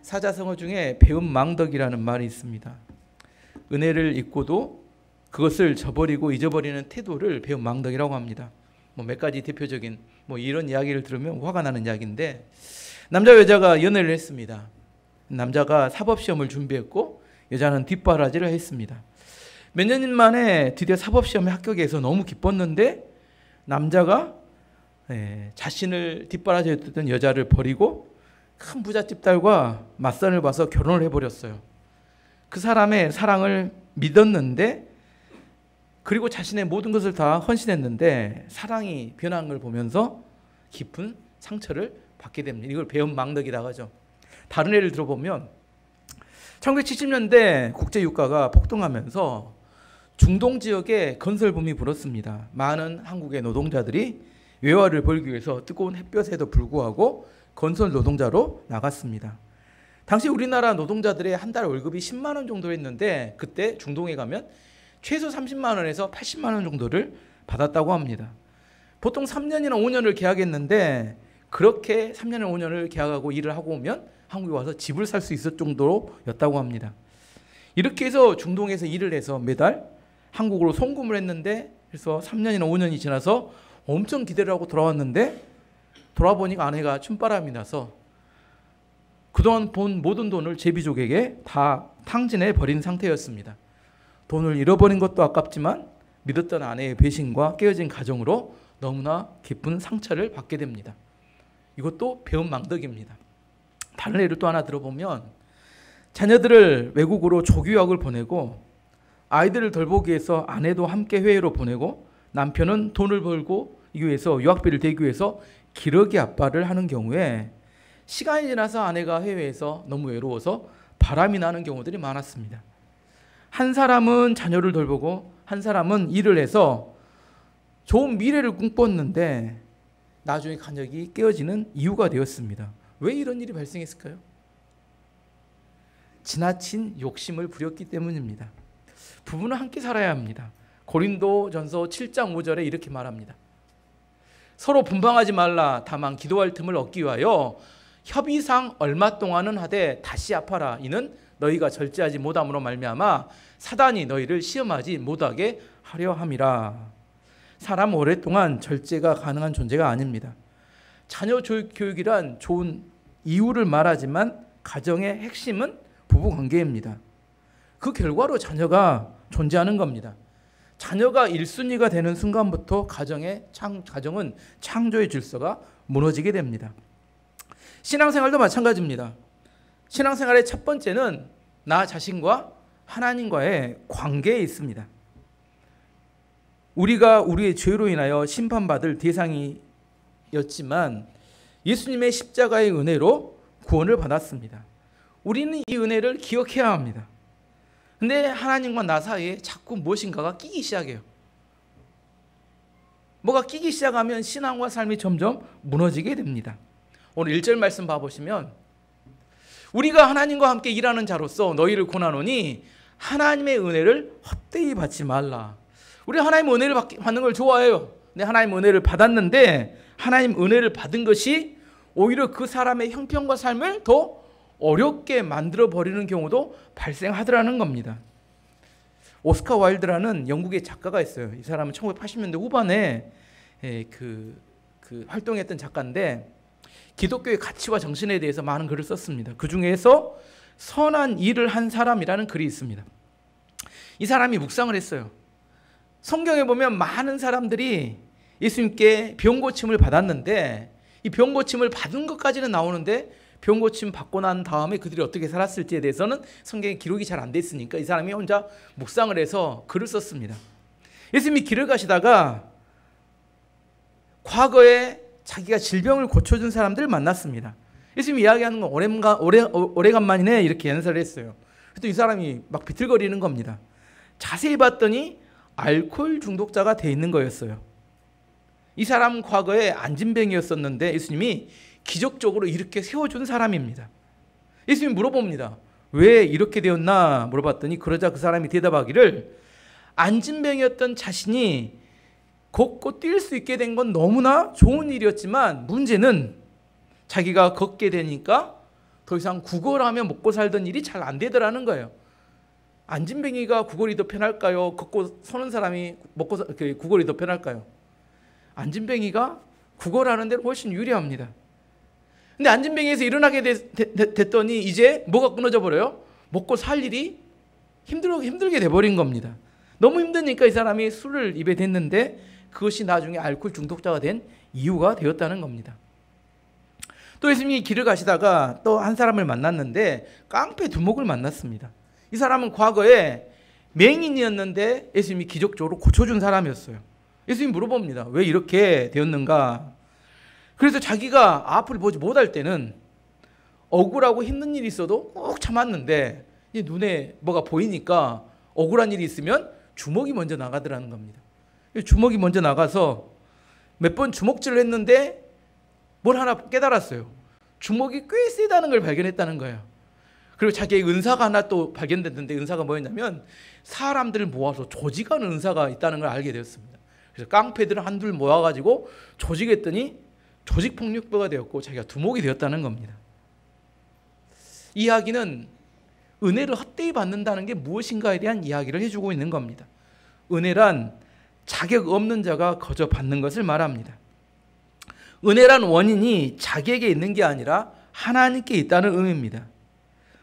사자성어 중에 배은망덕이라는 말이 있습니다. 은혜를 입고도 그것을 저버리고 잊어버리는 태도를 배은망덕이라고 합니다. 몇 가지 대표적인 이런 이야기를 들으면 화가 나는 이야기인데, 남자 여자가 연애를 했습니다. 남자가 사법시험을 준비했고 여자는 뒷바라지를 했습니다. 몇 년 만에 드디어 사법시험에 합격해서 너무 기뻤는데, 남자가 자신을 뒷바라지했던 여자를 버리고 큰 부잣집 딸과 맞선을 봐서 결혼을 해버렸어요. 그 사람의 사랑을 믿었는데, 그리고 자신의 모든 것을 다 헌신했는데 사랑이 변한 걸 보면서 깊은 상처를 받게 됩니다. 이걸 배은망덕이라고 하죠. 다른 예를 들어보면 1970년대 국제유가가 폭등하면서 중동 지역에 건설붐이 불었습니다. 많은 한국의 노동자들이 외화를 벌기 위해서 뜨거운 햇볕에도 불구하고 건설 노동자로 나갔습니다. 당시 우리나라 노동자들의 한 달 월급이 10만 원 정도 했는데, 그때 중동에 가면 최소 30만 원에서 80만 원 정도를 받았다고 합니다. 보통 3년이나 5년을 계약했는데, 그렇게 3년이나 5년을 계약하고 일을 하고 오면 한국에 와서 집을 살 수 있을 정도였다고 합니다. 이렇게 해서 중동에서 일을 해서 매달 한국으로 송금을 했는데, 그래서 3년이나 5년이 지나서 엄청 기대를 하고 돌아왔는데, 돌아보니까 아내가 춤바람이 나서 그동안 본 모든 돈을 제비족에게 다 탕진해 버린 상태였습니다. 돈을 잃어버린 것도 아깝지만 믿었던 아내의 배신과 깨어진 가정으로 너무나 깊은 상처를 받게 됩니다. 이것도 배은망덕입니다. 다른 예를 또 하나 들어보면, 자녀들을 외국으로 조교학을 보내고 아이들을 돌보기 위해서 아내도 함께 해외로 보내고 남편은 돈을 벌고 이 위해서 유학비를 대기 위해서 기러기 아빠를 하는 경우에 시간이 지나서 아내가 해외에서 너무 외로워서 바람이 나는 경우들이 많았습니다. 한 사람은 자녀를 돌보고 한 사람은 일을 해서 좋은 미래를 꿈꿨는데 나중에 간역이 깨어지는 이유가 되었습니다. 왜 이런 일이 발생했을까요? 지나친 욕심을 부렸기 때문입니다. 부부는 함께 살아야 합니다. 고린도전서 7장 5절에 이렇게 말합니다. 서로 분방하지 말라. 다만 기도할 틈을 얻기 위하여 협의상 얼마 동안은 하되 다시 아파라. 이는 너희가 절제하지 못함으로 말미암아 사단이 너희를 시험하지 못하게 하려 함이라. 사람 오랫동안 절제가 가능한 존재가 아닙니다. 자녀 교육이란 좋은 이유를 말하지만 가정의 핵심은 부부관계입니다. 그 결과로 자녀가 존재하는 겁니다. 자녀가 1순위가 되는 순간부터 가정은 창조의 질서가 무너지게 됩니다. 신앙생활도 마찬가지입니다. 신앙생활의 첫 번째는 나 자신과 하나님과의 관계에 있습니다. 우리가 우리의 죄로 인하여 심판받을 대상이었지만 예수님의 십자가의 은혜로 구원을 받았습니다. 우리는 이 은혜를 기억해야 합니다. 근데 하나님과 나 사이에 자꾸 무엇인가가 끼기 시작해요. 뭐가 끼기 시작하면 신앙과 삶이 점점 무너지게 됩니다. 오늘 1절 말씀 봐보시면, 우리가 하나님과 함께 일하는 자로서 너희를 권하노니 하나님의 은혜를 헛되이 받지 말라. 우리 하나님 은혜를 받는 걸 좋아해요. 근데 하나님 은혜를 받았는데 하나님 은혜를 받은 것이 오히려 그 사람의 형편과 삶을 더 어렵게 만들어버리는 경우도 발생하더라는 겁니다. 오스카 와일드라는 영국의 작가가 있어요. 이 사람은 1980년대 후반에 활동했던 작가인데 기독교의 가치와 정신에 대해서 많은 글을 썼습니다. 그 중에서 선한 일을 한 사람이라는 글이 있습니다. 이 사람이 묵상을 했어요. 성경에 보면 많은 사람들이 예수님께 병고침을 받았는데 이 병고침을 받은 것까지는 나오는데 병고침 받고 난 다음에 그들이 어떻게 살았을지에 대해서는 성경에 기록이 잘 안 돼 있으니까 이 사람이 혼자 묵상을 해서 글을 썼습니다. 예수님이 길을 가시다가 과거에 자기가 질병을 고쳐준 사람들을 만났습니다. 예수님이 이야기하는 건 오래간만이네 이렇게 연설을 했어요. 그래서 이 사람이 막 비틀거리는 겁니다. 자세히 봤더니 알코올 중독자가 돼 있는 거였어요. 이 사람은 과거에 안진뱅이였었는데 예수님이 기적적으로 이렇게 세워준 사람입니다. 예수님이 물어봅니다. 왜 이렇게 되었나 물어봤더니 그러자 그 사람이 대답하기를 안진뱅이였던 자신이 걷고 뛸 수 있게 된 건 너무나 좋은 일이었지만 문제는 자기가 걷게 되니까 더 이상 구걸하며 먹고 살던 일이 잘 안 되더라는 거예요. 안진뱅이가 구걸이 더 편할까요? 걷고 서는 사람이 구걸이 더 편할까요? 안진뱅이가 구걸하는 데는 훨씬 유리합니다. 근데 안진뱅이에서 일어나게 됐더니 이제 뭐가 끊어져 버려요? 먹고 살 일이 힘들게 돼버린 겁니다. 너무 힘드니까 이 사람이 술을 입에 댔는데 그것이 나중에 알코올 중독자가 된 이유가 되었다는 겁니다. 또 예수님이 길을 가시다가 또 한 사람을 만났는데 깡패 두목을 만났습니다. 이 사람은 과거에 맹인이었는데 예수님이 기적적으로 고쳐준 사람이었어요. 예수님이 물어봅니다. 왜 이렇게 되었는가? 그래서 자기가 앞을 보지 못할 때는 억울하고 힘든 일이 있어도 꼭 참았는데 눈에 뭐가 보이니까 억울한 일이 있으면 주먹이 먼저 나가더라는 겁니다. 주먹이 먼저 나가서 몇 번 주먹질을 했는데 뭘 하나 깨달았어요. 주먹이 꽤 세다는 걸 발견했다는 거예요. 그리고 자기의 은사가 하나 또 발견됐는데 은사가 뭐였냐면 사람들을 모아서 조직하는 은사가 있다는 걸 알게 되었습니다. 그래서 깡패들을 한둘 모아가지고 조직했더니 조직폭력배가 되었고 자기가 두목이 되었다는 겁니다. 이 이야기는 은혜를 헛되이 받는다는 게 무엇인가에 대한 이야기를 해주고 있는 겁니다. 은혜란 자격 없는 자가 거저 받는 것을 말합니다. 은혜란 원인이 자기에게 있는 게 아니라 하나님께 있다는 의미입니다.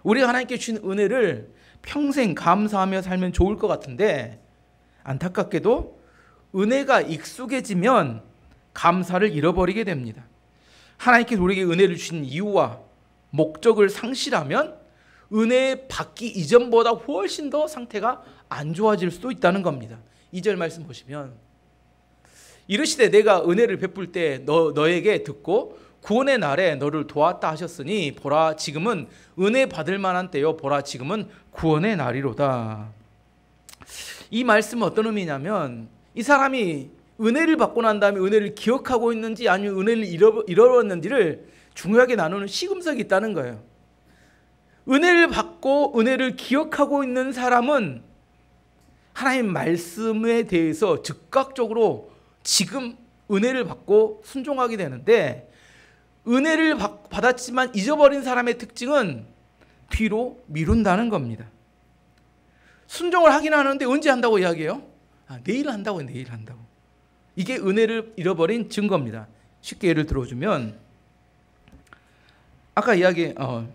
우리가 하나님께 주신 은혜를 평생 감사하며 살면 좋을 것 같은데 안타깝게도 은혜가 익숙해지면 감사를 잃어버리게 됩니다. 하나님께서 우리에게 은혜를 주신 이유와 목적을 상실하면 은혜 받기 이전보다 훨씬 더 상태가 안 좋아질 수도 있다는 겁니다. 2절 말씀 보시면 이르시되 내가 은혜를 베풀 때 너에게 듣고 구원의 날에 너를 도왔다 하셨으니 보라 지금은 은혜 받을 만한 때요 보라 지금은 구원의 날이로다. 이 말씀은 어떤 의미냐면 이 사람이 은혜를 받고 난 다음에 은혜를 기억하고 있는지 아니면 은혜를 잃어버렸는지를 중요하게 나누는 시금석이 있다는 거예요. 은혜를 받고 은혜를 기억하고 있는 사람은 하나님 말씀에 대해서 즉각적으로 지금 은혜를 받고 순종하게 되는데 은혜를 받았지만 잊어버린 사람의 특징은 뒤로 미룬다는 겁니다. 순종을 하긴 하는데 언제 한다고 이야기해요? 내일 한다고. 이게 은혜를 잃어버린 증거입니다. 쉽게 예를 들어주면 아까 이야기했던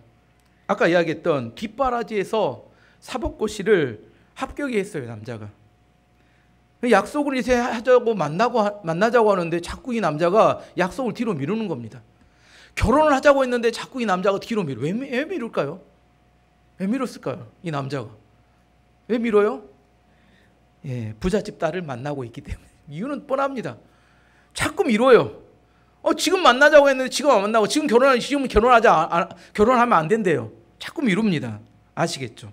뒷바라지에서 사법고시를 합격했어요. 남자가. 약속을 이제 하자고 만나자고 하는데 자꾸 이 남자가 약속을 뒤로 미루는 겁니다. 결혼을 하자고 했는데 자꾸 이 남자가 뒤로 미뤄. 왜 미룰까요? 왜 미뤘을까요? 이 남자가. 왜 미뤄요? 부잣집 딸을 만나고 있기 때문에. 이유는 뻔합니다. 자꾸 미뤄요. 지금 만나자고 했는데 지금 안 만나고 지금 결혼하면 안 된대요. 자꾸 미룹니다. 아시겠죠?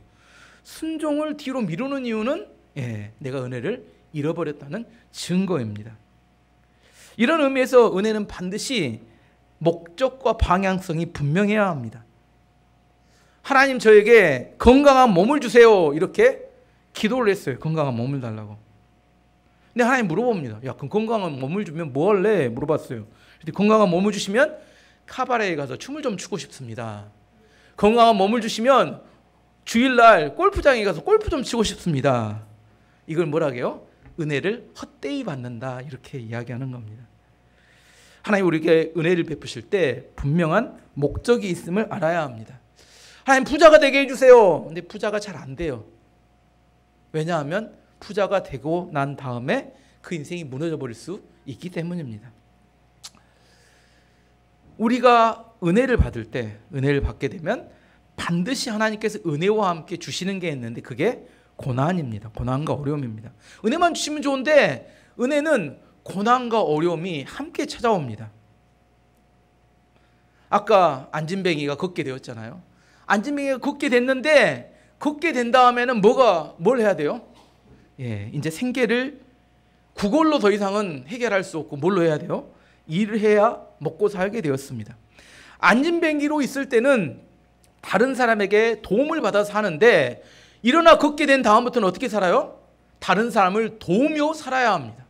순종을 뒤로 미루는 이유는 내가 은혜를 잃어버렸다는 증거입니다. 이런 의미에서 은혜는 반드시 목적과 방향성이 분명해야 합니다. 하나님 저에게 건강한 몸을 주세요. 이렇게 기도를 했어요. 건강한 몸을 달라고. 근데 하나님 물어봅니다. 야, 그럼 건강한 몸을 주면 뭐 할래? 물어봤어요. 건강한 몸을 주시면 카바레에 가서 춤을 좀 추고 싶습니다. 건강한 몸을 주시면 주일날 골프장에 가서 골프 좀 치고 싶습니다. 이걸 뭐라고요? 은혜를 헛되이 받는다. 이렇게 이야기하는 겁니다. 하나님 우리에게 은혜를 베푸실 때 분명한 목적이 있음을 알아야 합니다. 하나님 부자가 되게 해주세요. 근데 부자가 잘 안 돼요. 왜냐하면 부자가 되고 난 다음에 그 인생이 무너져 버릴 수 있기 때문입니다. 우리가 은혜를 받게 되면 반드시 하나님께서 은혜와 함께 주시는 게 있는데 그게 고난입니다. 고난과 어려움입니다. 은혜만 주시면 좋은데 은혜는 고난과 어려움이 함께 찾아옵니다. 아까 안진뱅이가 걷게 되었잖아요. 안진뱅이가 걷게 됐는데 걷게 된 다음에는 뭘 해야 돼요? 이제 생계를 구걸로 더 이상은 해결할 수 없고 뭘로 해야 돼요? 일을 해야 먹고 살게 되었습니다. 안진뱅이로 있을 때는 다른 사람에게 도움을 받아서 사는데 일어나 걷게 된 다음부터는 어떻게 살아요? 다른 사람을 도우며 살아야 합니다.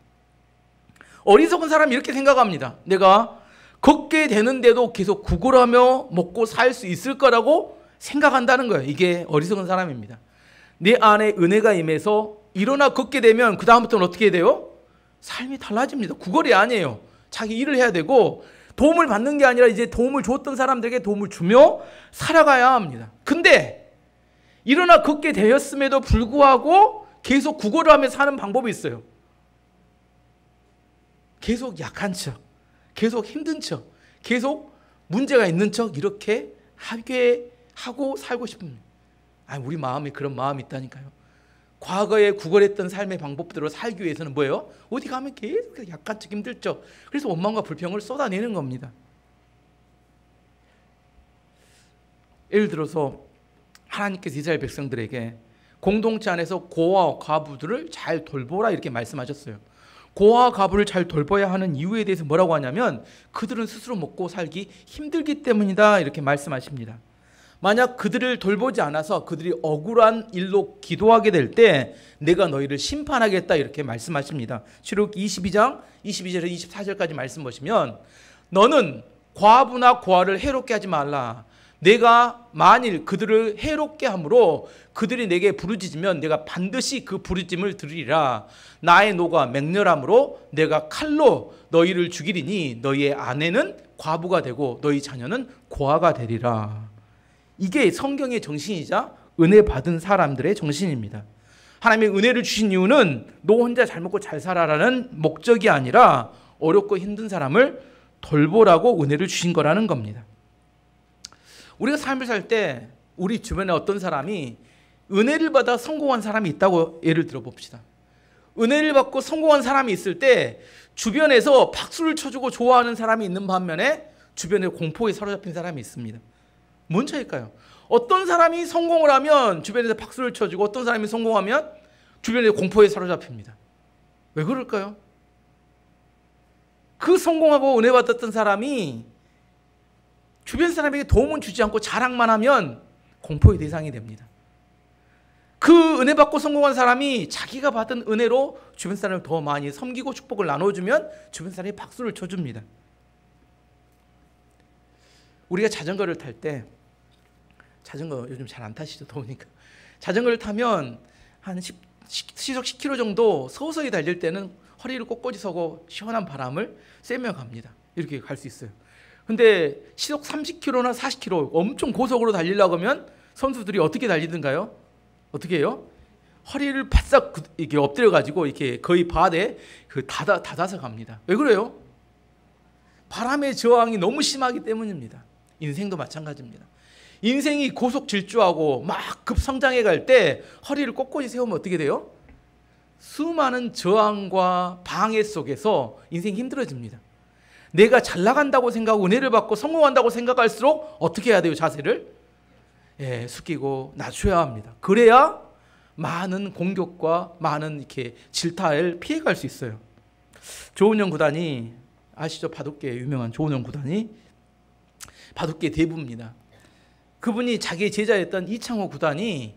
어리석은 사람이 이렇게 생각합니다. 내가 걷게 되는데도 계속 구걸하며 먹고 살 수 있을 거라고 생각한다는 거예요. 이게 어리석은 사람입니다. 내 안에 은혜가 임해서 일어나 걷게 되면 그 다음부터는 어떻게 돼요? 삶이 달라집니다. 구걸이 아니에요. 자기 일을 해야 되고 도움을 받는 게 아니라 이제 도움을 줬던 사람들에게 도움을 주며 살아가야 합니다. 근데 일어나 걷게 되었음에도 불구하고 계속 구걸을 하며 사는 방법이 있어요. 계속 약한 척, 계속 힘든 척, 계속 문제가 있는 척 이렇게 하고 살고 싶습니다. 우리 마음에 그런 마음이 있다니까요. 과거에 구걸했던 삶의 방법대로 살기 위해서는 뭐예요? 어디 가면 계속 약한 척, 힘들 척, 그래서 원망과 불평을 쏟아내는 겁니다. 예를 들어서 하나님께서 이스라엘 백성들에게 공동체 안에서 고아와 과부들을 잘 돌보라 이렇게 말씀하셨어요. 고아와 과부를 잘 돌봐야 하는 이유에 대해서 뭐라고 하냐면 그들은 스스로 먹고 살기 힘들기 때문이다 이렇게 말씀하십니다. 만약 그들을 돌보지 않아서 그들이 억울한 일로 기도하게 될 때 내가 너희를 심판하겠다 이렇게 말씀하십니다. 출애굽 22장 22절에서 24절까지 말씀 보시면 너는 과부나 고아를 해롭게 하지 말라. 내가 만일 그들을 해롭게 함으로 그들이 내게 부르짖으면 내가 반드시 그 부르짖음을 들으리라. 나의 노가 맹렬함으로 내가 칼로 너희를 죽이리니 너희의 아내는 과부가 되고 너희 자녀는 고아가 되리라. 이게 성경의 정신이자 은혜 받은 사람들의 정신입니다. 하나님의 은혜를 주신 이유는 너 혼자 잘 먹고 잘 살아라는 목적이 아니라 어렵고 힘든 사람을 돌보라고 은혜를 주신 거라는 겁니다. 우리가 삶을 살 때 우리 주변에 어떤 사람이 은혜를 받아 성공한 사람이 있다고 예를 들어 봅시다. 은혜를 받고 성공한 사람이 있을 때 주변에서 박수를 쳐주고 좋아하는 사람이 있는 반면에 주변에 공포에 사로잡힌 사람이 있습니다. 뭔 차이일까요? 어떤 사람이 성공을 하면 주변에서 박수를 쳐주고 어떤 사람이 성공하면 주변에 공포에 사로잡힙니다. 왜 그럴까요? 그 성공하고 은혜 받았던 사람이 주변 사람에게 도움은 주지 않고 자랑만 하면 공포의 대상이 됩니다. 그 은혜 받고 성공한 사람이 자기가 받은 은혜로 주변 사람을 더 많이 섬기고 축복을 나눠주면 주변 사람이 박수를 쳐줍니다. 우리가 자전거를 탈 때 자전거 요즘 잘 안 타시죠? 더우니까. 자전거를 타면 한 시속 10km 정도 서서히 달릴 때는 허리를 꼿꼿이 서고 시원한 바람을 쐬며 갑니다. 이렇게 갈 수 있어요. 근데 시속 30km나 40km 엄청 고속으로 달리려고 하면 선수들이 어떻게 달리던가요? 어떻게 해요? 허리를 바싹 이렇게 엎드려 가지고 이렇게 거의 바다에 닫아서 갑니다. 왜 그래요? 바람의 저항이 너무 심하기 때문입니다. 인생도 마찬가지입니다. 인생이 고속 질주하고 막 급성장해 갈 때 허리를 꼿꼿이 세우면 어떻게 돼요? 수많은 저항과 방해 속에서 인생이 힘들어집니다. 내가 잘 나간다고 생각하고 은혜를 받고 성공한다고 생각할수록 어떻게 해야 돼요? 자세를 숙이고 낮춰야 합니다. 그래야 많은 공격과 많은 이렇게 질타를 피해갈 수 있어요. 조은영 구단이 아시죠? 바둑계 유명한 조은영 구단이 바둑계 대부입니다. 그분이 자기의 제자였던 이창호 구단이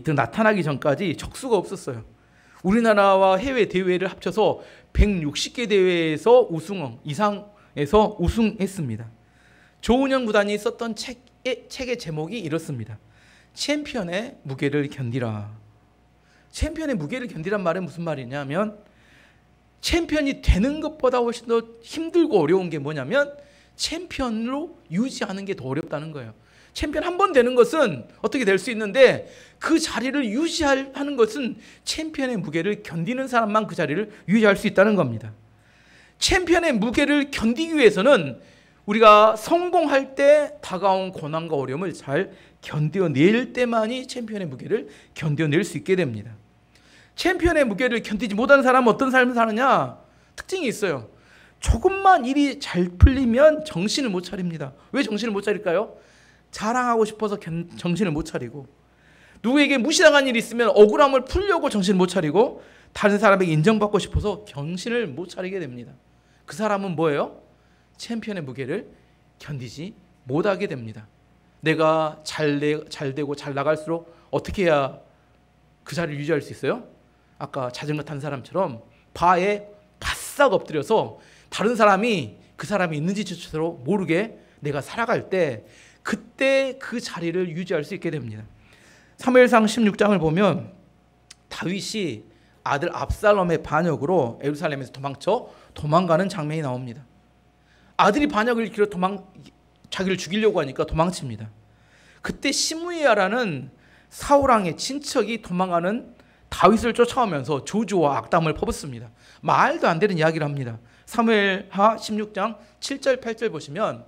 나타나기 전까지 적수가 없었어요. 우리나라와 해외 대회를 합쳐서 160개 대회에서 이상에서 우승했습니다. 조은영 구단이 썼던 책의 제목이 이렇습니다. 챔피언의 무게를 견디라. 챔피언의 무게를 견디란 말은 무슨 말이냐면 챔피언이 되는 것보다 훨씬 더 힘들고 어려운 게 뭐냐면 챔피언으로 유지하는 게 더 어렵다는 거예요. 챔피언 한 번 되는 것은 어떻게 될 수 있는데 그 자리를 유지하는 것은 챔피언의 무게를 견디는 사람만 그 자리를 유지할 수 있다는 겁니다. 챔피언의 무게를 견디기 위해서는 우리가 성공할 때 다가온 고난과 어려움을 잘 견뎌낼 때만이 챔피언의 무게를 견뎌낼 수 있게 됩니다. 챔피언의 무게를 견디지 못하는 사람은 어떤 삶을 사느냐? 특징이 있어요. 조금만 일이 잘 풀리면 정신을 못 차립니다. 왜 정신을 못 차릴까요? 자랑하고 싶어서 정신을 못 차리고, 누구에게 무시당한 일이 있으면 억울함을 풀려고 정신을 못 차리고, 다른 사람에게 인정받고 싶어서 정신을 못 차리게 됩니다. 그 사람은 뭐예요? 챔피언의 무게를 견디지 못하게 됩니다. 내가 잘 되고 잘 나갈수록 어떻게 해야 그 자리를 유지할 수 있어요? 아까 자전거 탄 사람처럼 바에 바싹 엎드려서 다른 사람이 그 사람이 있는지조차도 모르게 내가 살아갈 때 그때 그 자리를 유지할 수 있게 됩니다. 사무엘상 16장을 보면 다윗이 아들 압살롬의 반역으로 예루살렘에서 도망가는 장면이 나옵니다. 아들이 반역을 일으켜 자기를 죽이려고 하니까 도망칩니다. 그때 시므야라는 사울왕의 친척이 도망가는 다윗을 쫓아오면서 저주와 악담을 퍼붓습니다. 말도 안 되는 이야기를 합니다. 사무엘하 16장 7절 8절 보시면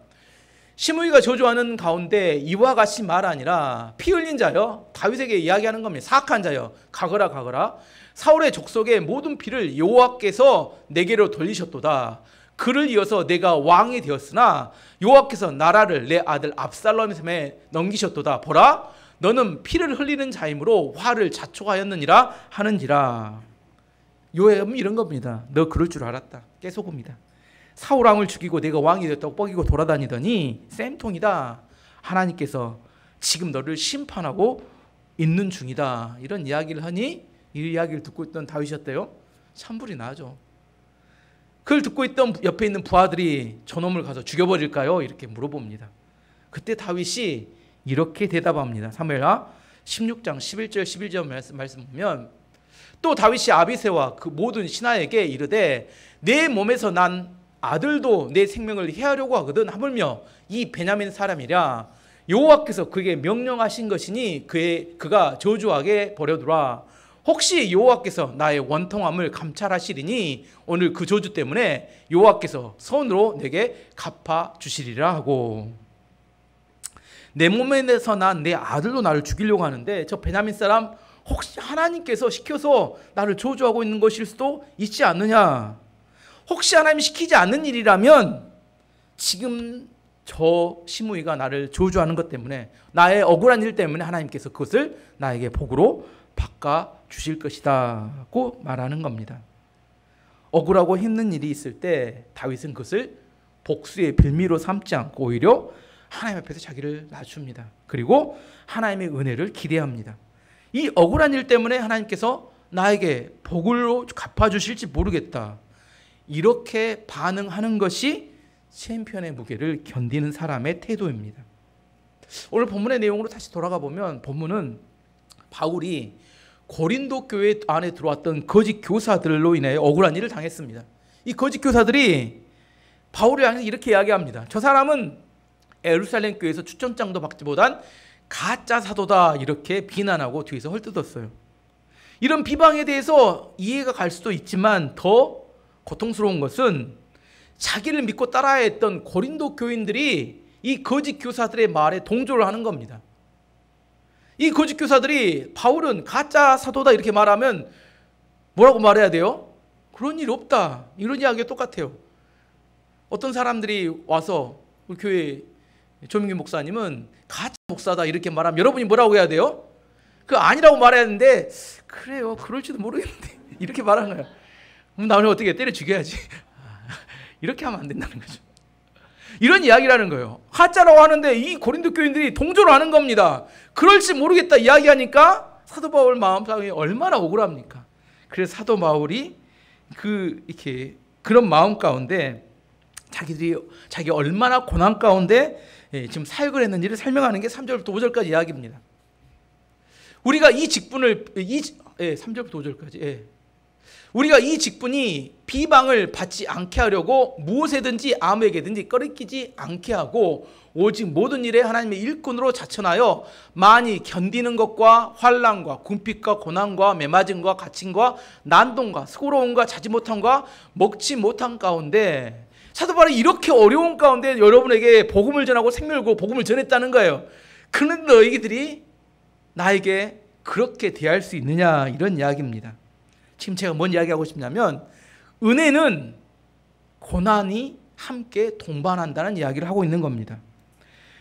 시므이가 저주하는 가운데 이와 같이 말 아니라 피 흘린 자여 다윗에게 이야기하는 겁니다. 사악한 자여 가거라. 사울의 족속의 모든 피를 여호와께서 내게로 돌리셨도다. 그를 이어서 내가 왕이 되었으나 여호와께서 나라를 내 아들 압살롬의 손에 넘기셨도다. 보라 너는 피를 흘리는 자이므로 화를 자초하였느니라 하는지라. 요압은 이런 겁니다. 너 그럴 줄 알았다. 깨소금이다. 사울 왕을 죽이고 내가 왕이 되었다고 뻐기고 돌아다니더니 쌤통이다. 하나님께서 지금 너를 심판하고 있는 중이다. 이런 이야기를 하니 이 이야기를 듣고 있던 다윗이었대요. 찬불이 나죠. 그걸 듣고 있던 옆에 있는 부하들이 저놈을 가서 죽여버릴까요? 이렇게 물어봅니다. 그때 다윗이 이렇게 대답합니다. 사무엘하 16장 11절 11절 말씀 보면 또 다윗이 아비새와 그 모든 신하에게 이르되 내 몸에서 난 아들도 내 생명을 해하려고 하거든. 하물며 이 베냐민 사람이랴 여호와께서 그에게 명령하신 것이니 그가 저주하게 버려두라. 혹시 여호와께서 나의 원통함을 감찰하시리니 오늘 그 저주 때문에 여호와께서 손으로 내게 갚아 주시리라 하고. 내 몸에서 난 내 아들도 나를 죽이려고 하는데 저 베냐민 사람 혹시 하나님께서 시켜서 나를 저주하고 있는 것일 수도 있지 않느냐. 혹시 하나님이 시키지 않는 일이라면 지금 저 시므이가 나를 저주하는 것 때문에 나의 억울한 일 때문에 하나님께서 그것을 나에게 복으로 바꿔 주실 것이다 고 말하는 겁니다. 억울하고 힘든 일이 있을 때 다윗은 그것을 복수의 빌미로 삼지 않고 오히려 하나님 앞에서 자기를 낮춥니다. 그리고 하나님의 은혜를 기대합니다. 이 억울한 일 때문에 하나님께서 나에게 복으로 갚아주실지 모르겠다. 이렇게 반응하는 것이 챔피언의 무게를 견디는 사람의 태도입니다. 오늘 본문의 내용으로 다시 돌아가 보면 본문은 바울이 고린도 교회 안에 들어왔던 거짓 교사들로 인해 억울한 일을 당했습니다. 이 거짓 교사들이 바울을 향해서 이렇게 이야기합니다. 저 사람은 예루살렘 교회에서 추천장도 받지 못한 가짜 사도다 이렇게 비난하고 뒤에서 헐뜯었어요. 이런 비방에 대해서 이해가 갈 수도 있지만 더 고통스러운 것은 자기를 믿고 따라야 했던 고린도 교인들이 이 거짓 교사들의 말에 동조를 하는 겁니다. 이 거짓 교사들이 바울은 가짜 사도다 이렇게 말하면 뭐라고 말해야 돼요? 그런 일 없다. 이런 이야기가 똑같아요. 어떤 사람들이 와서 우리 교회 조민규 목사님은 가짜 목사다 이렇게 말하면 여러분이 뭐라고 해야 돼요? 그 아니라고 말해야 하는데 그래요. 그럴지도 모르겠는데 이렇게 말하는 거예요. 그럼 나 오늘 어떻게 때려 죽여야지. 이렇게 하면 안 된다는 거죠. 이런 이야기라는 거예요. 가짜라고 하는데 이 고린도 교인들이 동조를 하는 겁니다. 그럴지 모르겠다 이야기하니까 사도 바울 마음상이 얼마나 억울합니까? 그래서 사도 바울이 그런 마음 가운데 자기 얼마나 고난 가운데 지금 사역을 했는지를 설명하는 게 3절부터 5절까지 이야기입니다. 우리가 이 직분을 3절부터 5절까지 우리가 이 직분이 비방을 받지 않게 하려고 무엇에든지 아무에게든지 꺼리끼지 않게 하고 오직 모든 일에 하나님의 일꾼으로 자천하여 많이 견디는 것과 환난과 궁핍과 고난과 매맞음과 갇힘과 난동과 수고로움과 자지 못함과 먹지 못한 가운데 사도 바울이 이렇게 어려운 가운데 여러분에게 복음을 전하고 생명을 복음을 전했다는 거예요. 그런데 너희들이 나에게 그렇게 대할 수 있느냐 이런 이야기입니다. 지금 제가 뭔 이야기하고 싶냐면 은혜는 고난이 함께 동반한다는 이야기를 하고 있는 겁니다.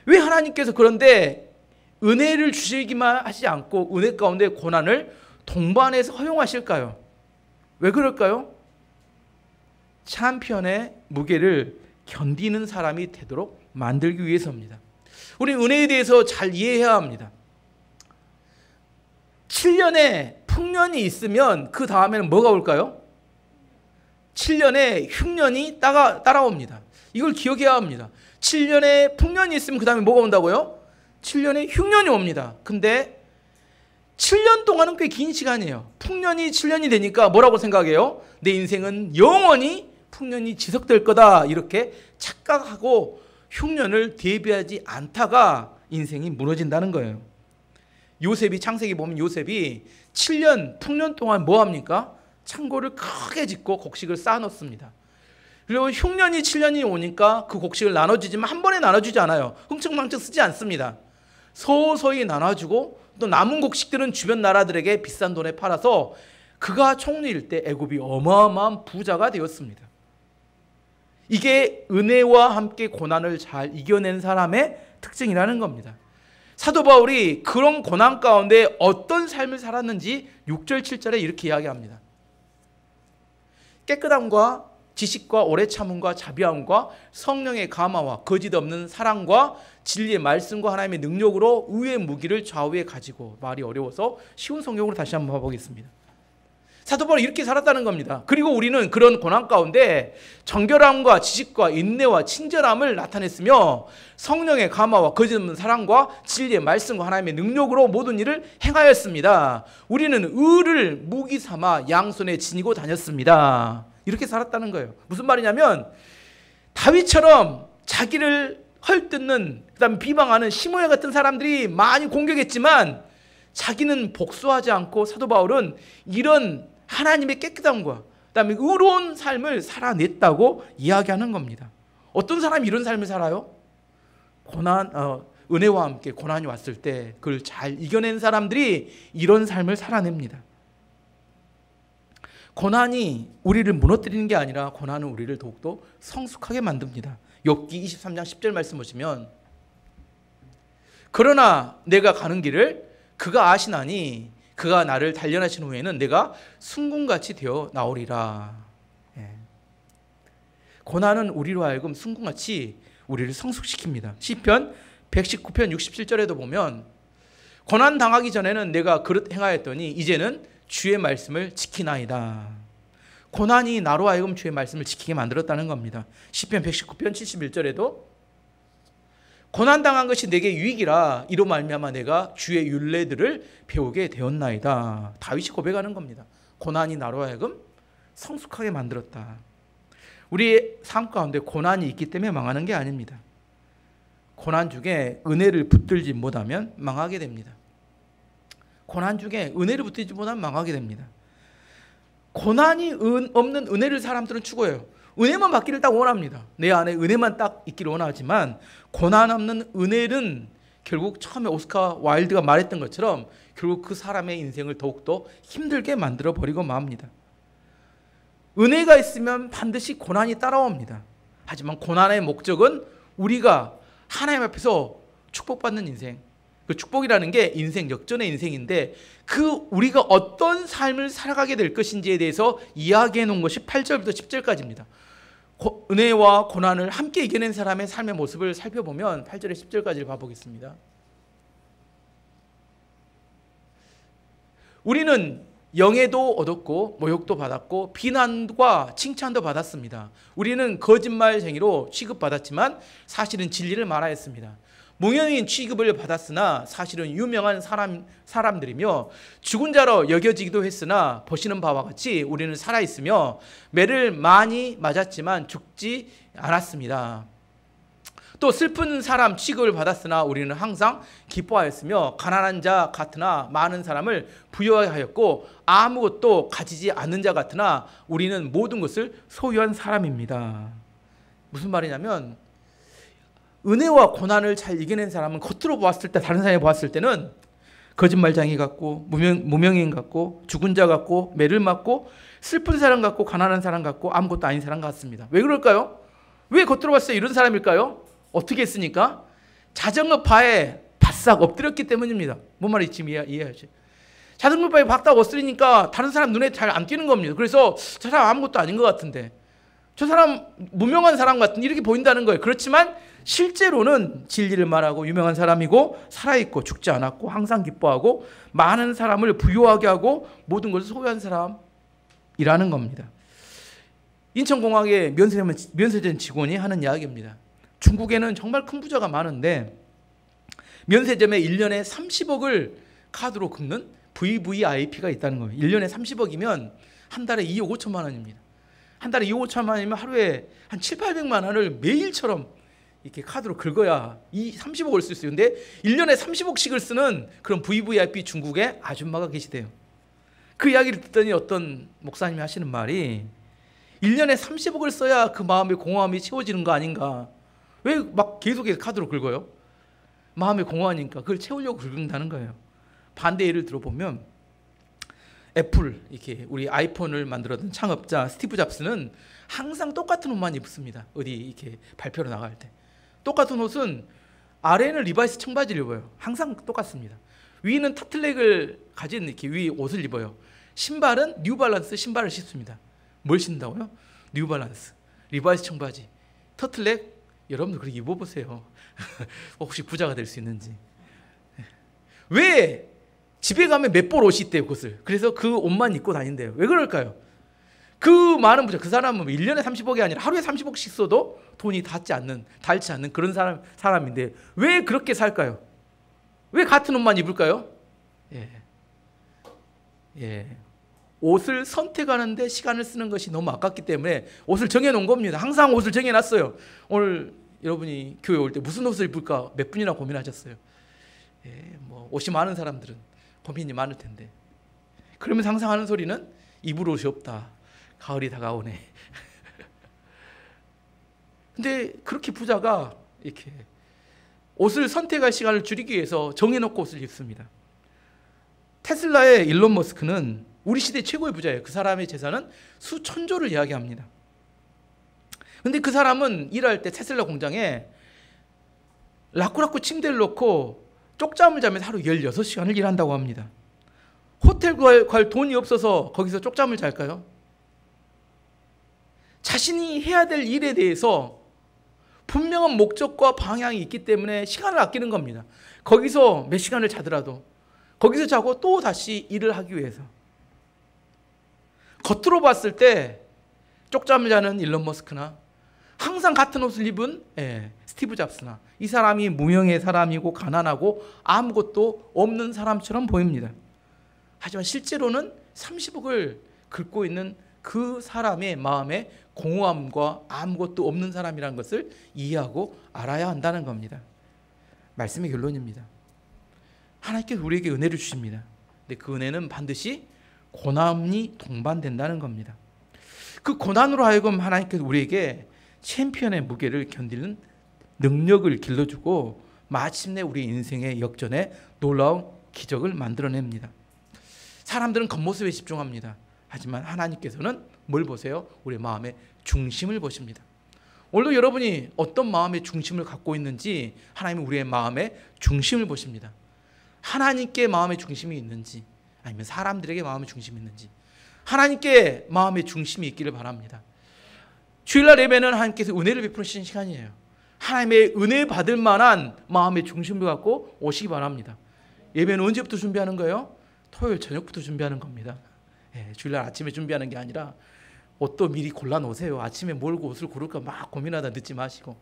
왜 하나님께서 그런데 은혜를 주시기만 하지 않고 은혜 가운데 고난을 동반해서 허용하실까요? 왜 그럴까요? 챔피언의 무게를 견디는 사람이 되도록 만들기 위해서입니다. 우리 은혜에 대해서 잘 이해해야 합니다. 7년의 풍년이 있으면 그 다음에는 뭐가 올까요? 7년의 흉년이 따라옵니다. 이걸 기억해야 합니다. 7년의 풍년이 있으면 그 다음에 뭐가 온다고요? 7년의 흉년이 옵니다. 근데 7년 동안은 꽤 긴 시간이에요. 풍년이 7년이 되니까 뭐라고 생각해요? 내 인생은 영원히 풍년이 지속될 거다, 이렇게 착각하고 흉년을 대비하지 않다가 인생이 무너진다는 거예요. 요셉이, 창세기 보면 요셉이 7년 풍년 동안 뭐 합니까? 창고를 크게 짓고 곡식을 쌓아놓습니다. 그리고 흉년이 7년이 오니까 그 곡식을 나눠주지만 한 번에 나눠주지 않아요. 흥청망청 쓰지 않습니다. 서서히 나눠주고 또 남은 곡식들은 주변 나라들에게 비싼 돈에 팔아서 그가 총리일 때 애굽이 어마어마한 부자가 되었습니다. 이게 은혜와 함께 고난을 잘 이겨낸 사람의 특징이라는 겁니다. 사도 바울이 그런 고난 가운데 어떤 삶을 살았는지 6절 7절에 이렇게 이야기합니다. 깨끗함과 지식과 오래 참음과 자비함과 성령의 감화와 거짓 없는 사랑과 진리의 말씀과 하나님의 능력으로 의의 무기를 좌우에 가지고, 말이 어려워서 쉬운 성경으로 다시 한번 봐보겠습니다. 사도 바울이 이렇게 살았다는 겁니다. 그리고 우리는 그런 고난 가운데 정결함과 지식과 인내와 친절함을 나타냈으며 성령의 감화와 거짓 없는 사랑과 진리의 말씀과 하나님의 능력으로 모든 일을 행하였습니다. 우리는 의를 무기 삼아 양손에 지니고 다녔습니다. 이렇게 살았다는 거예요. 무슨 말이냐면 다윗처럼 자기를 헐뜯는, 그다음에 비방하는 시므야 같은 사람들이 많이 공격했지만 자기는 복수하지 않고 사도 바울은 이런 하나님의 깨끗함과 그다음에 의로운 삶을 살아냈다고 이야기하는 겁니다. 어떤 사람이 이런 삶을 살아요? 은혜와 함께 고난이 왔을 때 그걸 잘 이겨낸 사람들이 이런 삶을 살아냅니다. 고난이 우리를 무너뜨리는 게 아니라 고난은 우리를 더욱더 성숙하게 만듭니다. 욥기 23장 10절 말씀 보시면, 그러나 내가 가는 길을 그가 아시나니 그가 나를 단련하신 후에는 내가 순금같이 되어 나오리라. 고난은 우리로 하여금 순금같이 우리를 성숙시킵니다. 시편 119편 67절에도 보면, 고난 당하기 전에는 내가 그릇 행하였더니 이제는 주의 말씀을 지키나이다. 고난이 나로 하여금 주의 말씀을 지키게 만들었다는 겁니다. 시편 119편 71절에도 고난당한 것이 내게 유익이라 이로 말미암아 내가 주의 율례들을 배우게 되었나이다. 다윗이 고백하는 겁니다. 고난이 나로 하여금 성숙하게 만들었다. 우리의 삶 가운데 고난이 있기 때문에 망하는 게 아닙니다. 고난 중에 은혜를 붙들지 못하면 망하게 됩니다. 고난 중에 은혜를 붙들지 못하면 망하게 됩니다. 고난이 없는 은혜를 사람들은 추구해요. 은혜만 받기를 딱 원합니다. 내 안에 은혜만 딱 있기를 원하지만 고난 없는 은혜는 결국 처음에 오스카 와일드가 말했던 것처럼 결국 그 사람의 인생을 더욱더 힘들게 만들어 버리고 맙니다. 은혜가 있으면 반드시 고난이 따라옵니다. 하지만 고난의 목적은 우리가 하나님 앞에서 축복받는 인생, 그 축복이라는 게 인생 역전의 인생인데 그 우리가 어떤 삶을 살아가게 될 것인지에 대해서 이야기해 놓은 것이 8절부터 10절까지입니다. 은혜와 고난을 함께 이겨낸 사람의 삶의 모습을 살펴보면 8절에 10절까지를 봐보겠습니다. 우리는 영예도 얻었고 모욕도 받았고 비난과 칭찬도 받았습니다. 우리는 거짓말쟁이로 취급받았지만 사실은 진리를 말하였습니다. 몽연인 취급을 받았으나 사실은 유명한 사람들이며 죽은 자로 여겨지기도 했으나 보시는 바와 같이 우리는 살아있으며 매를 많이 맞았지만 죽지 않았습니다. 또 슬픈 사람 취급을 받았으나 우리는 항상 기뻐하였으며 가난한 자 같으나 많은 사람을 부유하였고 아무것도 가지지 않는 자 같으나 우리는 모든 것을 소유한 사람입니다. 무슨 말이냐면 은혜와 고난을 잘 이겨낸 사람은 겉으로 보았을 때, 다른 사람이 보았을 때는 거짓말쟁이 같고 무명인 같고 죽은 자 같고 매를 맞고 슬픈 사람 같고 가난한 사람 같고 아무것도 아닌 사람 같습니다. 왜 그럴까요? 왜 겉으로 봤을 때 이런 사람일까요? 어떻게 했으니까? 자전거 바에 바싹 엎드렸기 때문입니다. 뭔 말인지 지금 이해하지? 자전거 바에 바싹 엎드리니까 다른 사람 눈에 잘 안 띄는 겁니다. 그래서 저 사람 아무것도 아닌 것 같은데, 저 사람 무명한 사람 같은데 이렇게 보인다는 거예요. 그렇지만 실제로는 진리를 말하고 유명한 사람이고 살아있고 죽지 않았고 항상 기뻐하고 많은 사람을 부유하게 하고 모든 것을 소유한 사람이라는 겁니다. 인천공항의 면세점 직원이 하는 이야기입니다. 중국에는 정말 큰 부자가 많은데 면세점에 1년에 30억을 카드로 긁는 VVIP가 있다는 거예요. 1년에 30억이면 한 달에 2억 5천만 원입니다. 한 달에 2억 5천만 원이면 하루에 한 7, 800만 원을 매일처럼 이렇게 카드로 긁어야 이 30억을 쓸 수 있어요. 근데 1년에 30억씩을 쓰는 그런 VVIP 중국에 아줌마가 계시대요. 그 이야기를 듣더니 어떤 목사님이 하시는 말이 1년에 30억을 써야 그 마음의 공허함이 채워지는 거 아닌가. 왜 막 계속해서 카드로 긁어요? 마음의 공허하니까 그걸 채우려고 긁는다는 거예요. 반대 예를 들어보면 애플, 이렇게 우리 아이폰을 만들었던 창업자 스티브 잡스는 항상 똑같은 옷만 입습니다. 어디 이렇게 발표로 나갈 때. 똑같은 옷은 아래는 리바이스 청바지를 입어요. 항상 똑같습니다. 위는 타틀넥을 가진 이렇게 위 옷을 입어요. 신발은 뉴발란스 신발을 신습니다. 뭘 신다고요? 뉴발란스, 리바이스 청바지, 터틀넥. 여러분들 그렇게 입어보세요. 혹시 부자가 될 수 있는지. 왜 집에 가면 몇 벌 옷이 있대요, 그것을. 그래서 그 옷만 입고 다닌대요. 왜 그럴까요? 그 많은 부자, 그 사람은 1년에 30억이 아니라 하루에 30억씩 써도 돈이 닿지 않는 그런 사람인데 왜 그렇게 살까요? 왜 같은 옷만 입을까요? 옷을 선택하는데 시간을 쓰는 것이 너무 아깝기 때문에 옷을 정해놓은 겁니다. 항상 옷을 정해놨어요. 오늘 여러분이 교회 올 때 무슨 옷을 입을까 몇 분이나 고민하셨어요? 뭐 옷이 많은 사람들은 고민이 많을 텐데 그러면서 항상 하는 소리는 입을 옷이 없다. 가을이 다가오네. 근데 그렇게 부자가 이렇게 옷을 선택할 시간을 줄이기 위해서 정해놓고 옷을 입습니다. 테슬라의 일론 머스크는 우리 시대 최고의 부자예요. 그 사람의 재산은 수천조를 이야기합니다. 근데 그 사람은 일할 때 테슬라 공장에 라꾸라꾸 침대를 놓고 쪽잠을 자면서 하루 16시간을 일한다고 합니다. 호텔 갈 돈이 없어서 거기서 쪽잠을 잘까요? 자신이 해야 될 일에 대해서 분명한 목적과 방향이 있기 때문에 시간을 아끼는 겁니다. 거기서 몇 시간을 자더라도 거기서 자고 또 다시 일을 하기 위해서. 겉으로 봤을 때 쪽잠을 자는 일론 머스크나 항상 같은 옷을 입은 스티브 잡스나 이 사람이 무명의 사람이고 가난하고 아무것도 없는 사람처럼 보입니다. 하지만 실제로는 30억을 긁고 있는 그 사람의 마음에 공허함과 아무것도 없는 사람이라는 것을 이해하고 알아야 한다는 겁니다. 말씀의 결론입니다. 하나님께서 우리에게 은혜를 주십니다. 근데 그 은혜는 반드시 고난이 동반된다는 겁니다. 그 고난으로 하여금 하나님께서 우리에게 챔피언의 무게를 견디는 능력을 길러주고 마침내 우리 인생의 역전에 놀라운 기적을 만들어냅니다. 사람들은 겉모습에 집중합니다. 하지만 하나님께서는 뭘 보세요? 우리의 마음의 중심을 보십니다. 오늘도 여러분이 어떤 마음의 중심을 갖고 있는지 하나님은 우리의 마음의 중심을 보십니다. 하나님께 마음의 중심이 있는지 아니면 사람들에게 마음의 중심이 있는지 하나님께 마음의 중심이 있기를 바랍니다. 주일날 예배는 하나님께서 은혜를 베푸시는 시간이에요. 하나님의 은혜 받을 만한 마음의 중심을 갖고 오시기 바랍니다. 예배는 언제부터 준비하는 거예요? 토요일 저녁부터 준비하는 겁니다. 주일날 아침에 준비하는 게 아니라 옷도 미리 골라놓으세요. 아침에 뭘 옷을 고를까 막 고민하다 늦지 마시고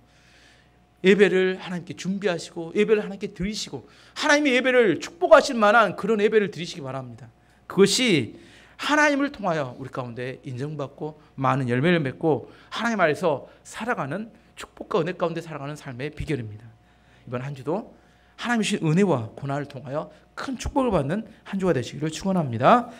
예배를 하나님께 준비하시고 예배를 하나님께 드리시고 하나님의 예배를 축복하실 만한 그런 예배를 드리시기 바랍니다. 그것이 하나님을 통하여 우리 가운데 인정받고 많은 열매를 맺고 하나님 안에서 살아가는 축복과 은혜 가운데 살아가는 삶의 비결입니다. 이번 한 주도 하나님의 주신 은혜와 고난을 통하여 큰 축복을 받는 한 주가 되시기를 축원합니다.